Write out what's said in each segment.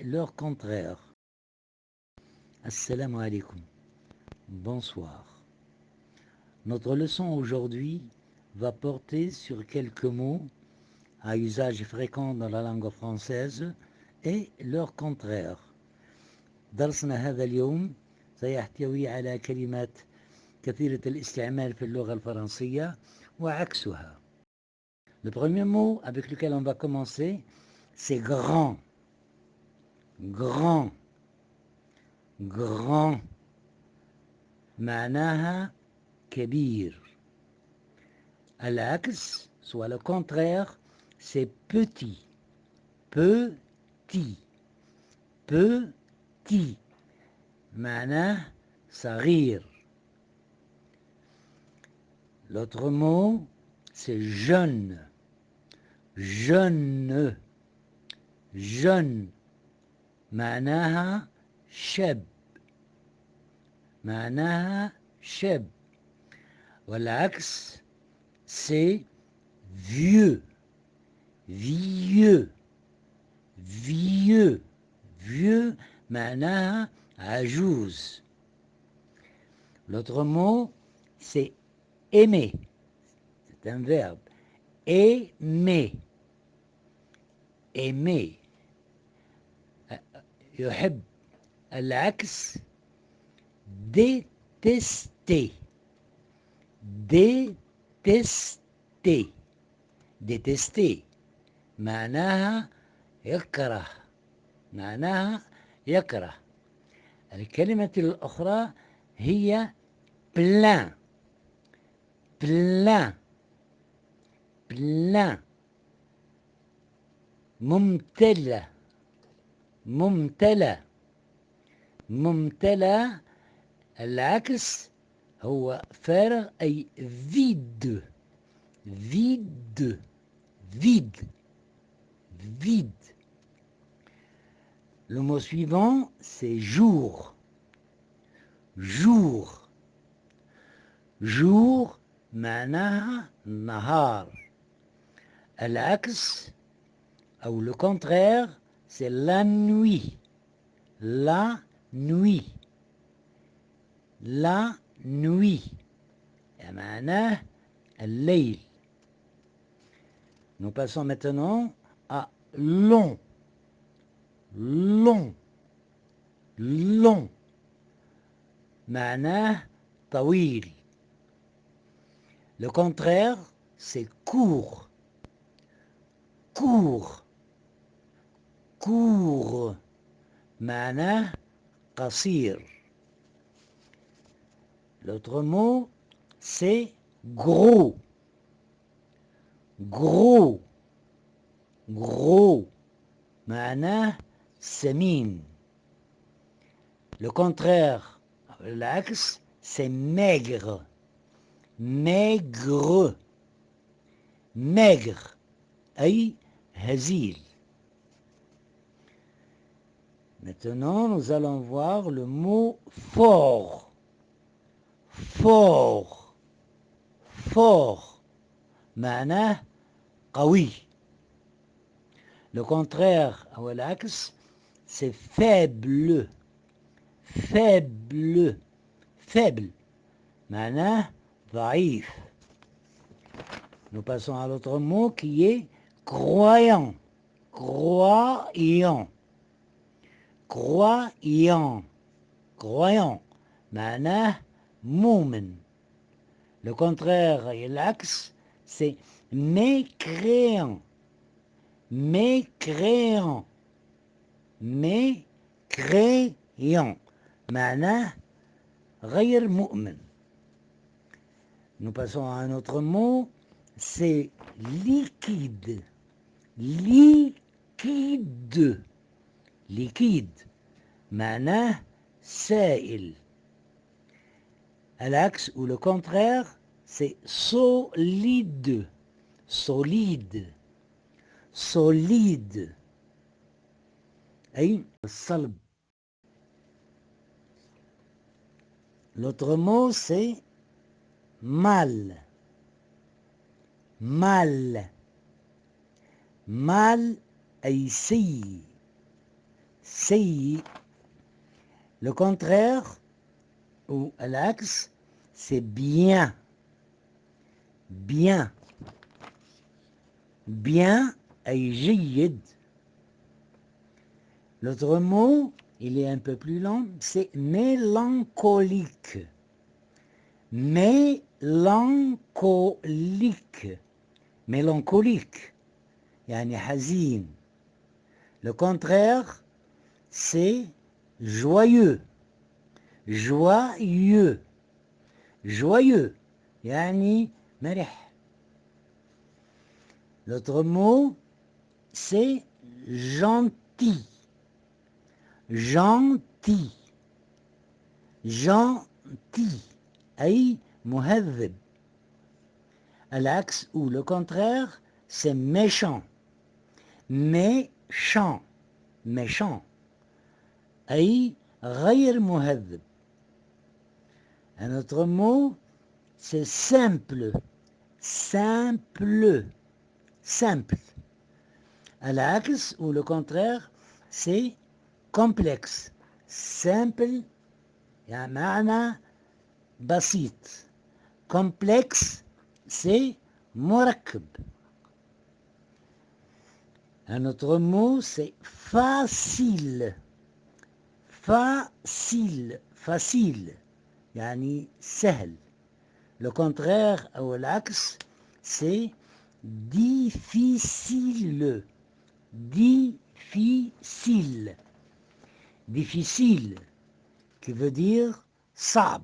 leur contraire. Assalamu alaikum. Bonsoir. Notre leçon aujourd'hui va porter sur quelques mots à usage fréquent dans la langue française et leur contraire. درسنا هذا اليوم سيحتوي على كلمات كثيرة الاستعمال في اللغة الفرنسية وعكسها. Le premier mot avec lequel on va commencer, c'est grand. Grand. Grand. معناها كبير. العكس, soit le contraire, c'est petit. Petit. Petit. معناه صغير. L'autre mot, c'est jeune. Jeune. Jeune. معناها شاب. معناها شاب. والعكس, c'est vieux. Vieux. Vieux. Vieux معناها عجوز. L'autre mot, c'est aimer. C'est un verbe. Aimer. Aimer. يحب. العكس détester. Détester. Détester. معناها يكره. معناها يكره. الكلمة الأخرى هي plein. Plein. Plein. ممتلئ. ممتلئ. ممتلئ العكس هو فارغ أي vide. Vide. Vide. Vide. Le mot suivant, c'est jour. Jour. Jour معناها نهار. العكس أو le contraire, c'est la nuit. La nuit. La nuit. معناه الليل. Nous passons maintenant à long. Long. Long. معناه طويل. Le contraire, c'est court. Court. Court. معناه قصير. L'autre mot, c'est gros. Gros. Gros. معناه سمين. Le contraire, l'axe, c'est maigre. Maigre. Maigre. أي هزيل. Maintenant, nous allons voir le mot fort. Fort. Fort. معناه قوي. Le contraire, ou l'axe, c'est faible. Faible. Faible. معناه ضعيف. Nous passons à l'autre mot qui est croyant. Croyant. Croyant. Croyant. معناه مؤمن. Le contraire et l'axe, c'est mécréant. Mécréant. Mécréant. معناه غير مؤمن. Nous passons à un autre mot, c'est liquide. Liquide. Liquide. معناه سائل. L'axe ou le contraire, c'est solide. Solide. Solide. أي الصلب. L'autre mot, c'est mal. Mal. Mal أي سيء. سيء. Le contraire ou l'axe, c'est bien. Bien. Bien أي جيد. L'autre mot, il est un peu plus long, c'est mélancolique. Mélancolique. Mélancolique. يعني حزين. Le contraire, c'est joyeux. Joyeux. Joyeux. يعني مرح. L'autre mot, c'est gentil. Gentil. Gentil. أي مهذب. L'axe ou le contraire, c'est méchant. Méchant. Méchant. أي غير مهذب. Un autre mot, c'est simple. Simple. Simple. L'axe ou le contraire, c'est complexe. Simple يعني معنى بسيط. Complexe, c'est مركب. Un autre mot, c'est facile. Facile. Facile. يعني سهل. Le contraire ou l'axe, c'est difficile. Difficile. Difficile, qui veut dire صعب.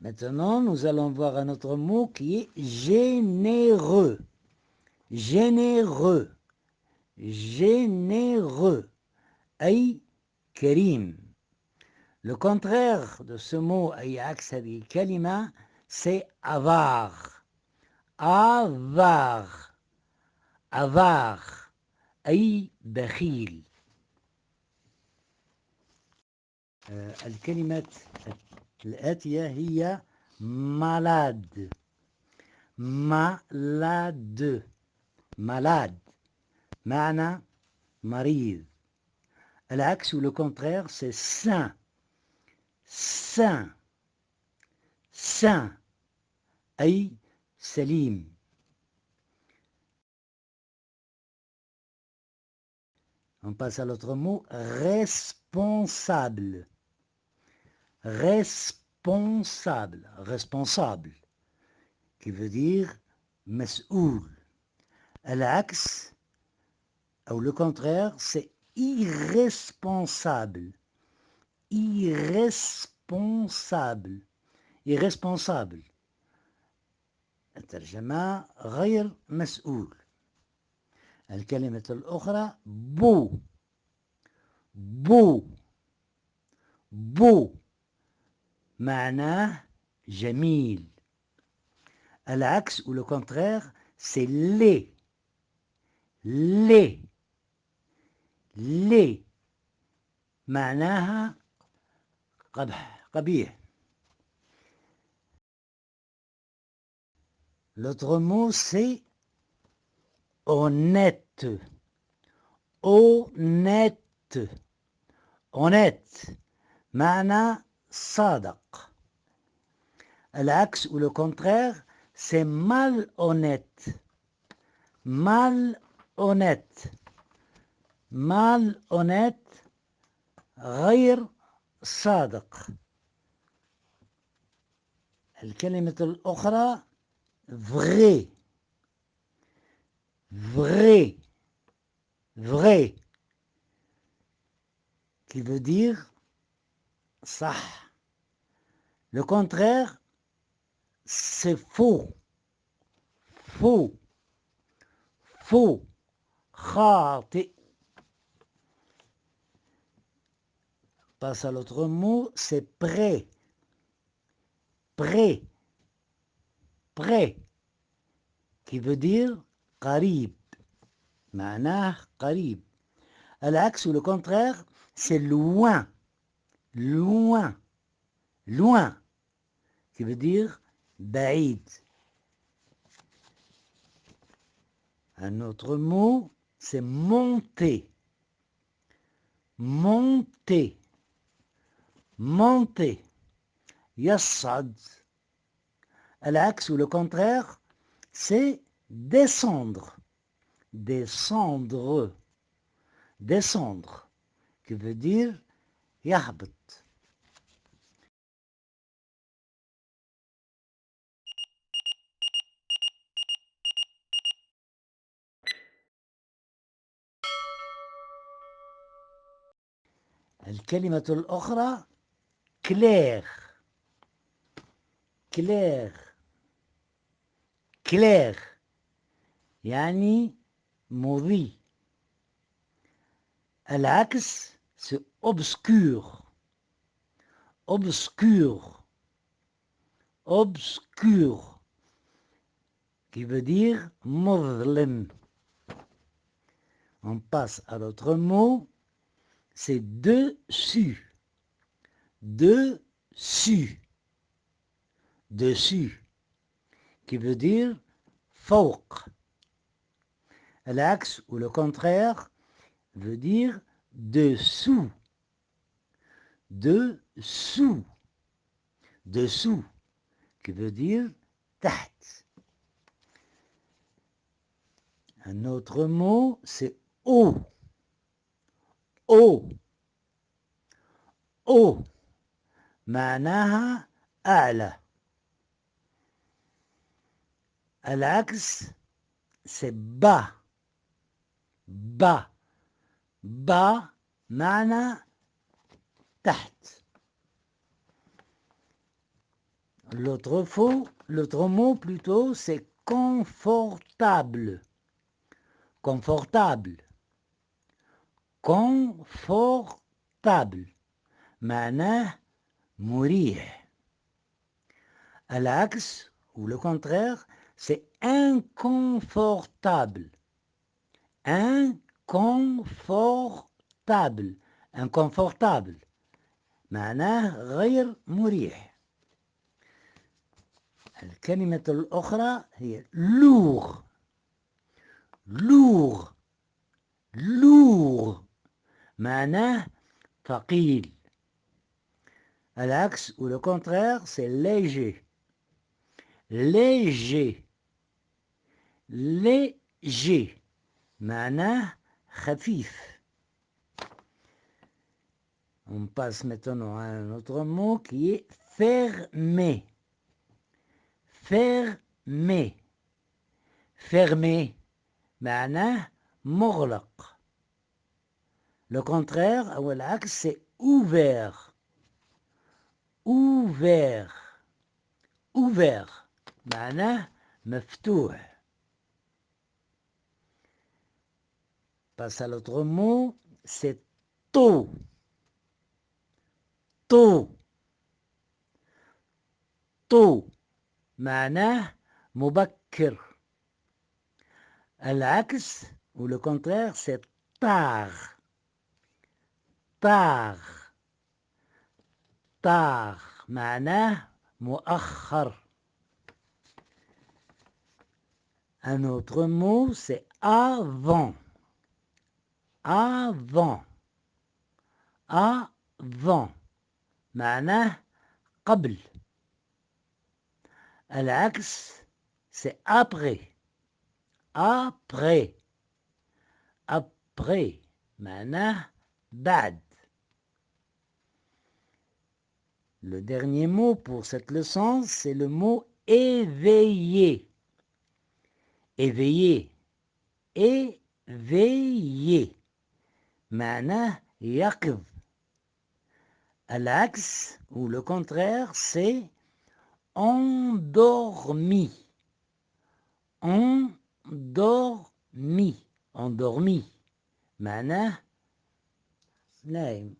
Maintenant, nous allons voir un autre mot qui est généreux. Généreux. Généreux. أي كريم. Le contraire de ce mot أي عكس هذه الكلمة c'est avare. Avare. Avare. أي بخيل. الكلمات الآتية هي malade. Malade. Malade. معنى مريض. L'axe ou le contraire, c'est sain. Sain. Sain. أي سليم. On passe à l'autre mot, responsable. Responsable. Responsable. Qui veut dire مسؤول. L'axe ou le contraire, c'est irresponsable. Irresponsable. Irresponsable. الترجمة غير مسؤول. الكلمة الأخرى beau. Beau. Beau. معناه جميل. العكس ou le contraire, c'est laid. Laid. Laid. معناها قبح. قبيح. L'autre mot, c'est honnête. Honnête. Honnête. معنى صادق. L'axe ou le contraire, c'est malhonnête. Malhonnête. Malhonnête. غير صادق. الكلمة الأخرى vrai. Vrai. Vrai. Qui veut dire صح. Le contraire, c'est faux. Faux. Faux. خاطئ. Passe à l'autre mot, c'est prêt. Prêt. Prêt. Qui veut dire قريب. معناه قريب. L'axe ou le contraire, c'est loin. Loin. Loin. Qui veut dire بعيد. Un autre mot, c'est monter. Monter. Monter. يصعد. العكس ou le contraire, c'est descendre. Descendre. Descendre. Qui veut dire يهبط. الكلمة الأخرى clair. clair. clair يعني مضيء. العكس c'est obscur. Obscur. Obscur. Qui veut dire مظلم. On passe à l'autre mot, c'est dessus. Dessus. Dessus. Qui veut dire فوق. L'axe ou le contraire veut dire dessous. Dessous. Dessous. Qui veut dire تحت. Un autre mot, c'est haut. haut. haut. معناها أعلى. العكس c'est bas. bas. bas معنى تحت. L'autre mot plutôt, c'est confortable. Confortable. Confortable. معناه مريح. العكس ou le contraire, c'est inconfortable. Inconfortable. Inconfortable. معناه غير مريح. الكلمة الأخرى هي lourd. lourd. lourd. معناه ثقيل. العكس ou le contraire, c'est léger. léger. léger. معناه خفيف. On passe maintenant à un autre mot qui est fermé. fermé. fermé. معناه مغلق. Le contraire ou العكس c'est ouvert. ouvert. ouvert. معناه مفتوح. Passe à l'autre mot, c'est tôt. tôt. tôt. معناه مبكر. العكس ou le contraire, c'est tard. tard. tard. معناه مؤخر. Un autre mot, c'est avant. avant. avant. معناه قبل. العكس c'est après. après. après. معناه بعد. Le dernier mot pour cette leçon, c'est le mot éveillé. éveillé. éveillé. معناه يقظ. العكس ou le contraire, c'est endormi. endormi. endormi. معناه نايم.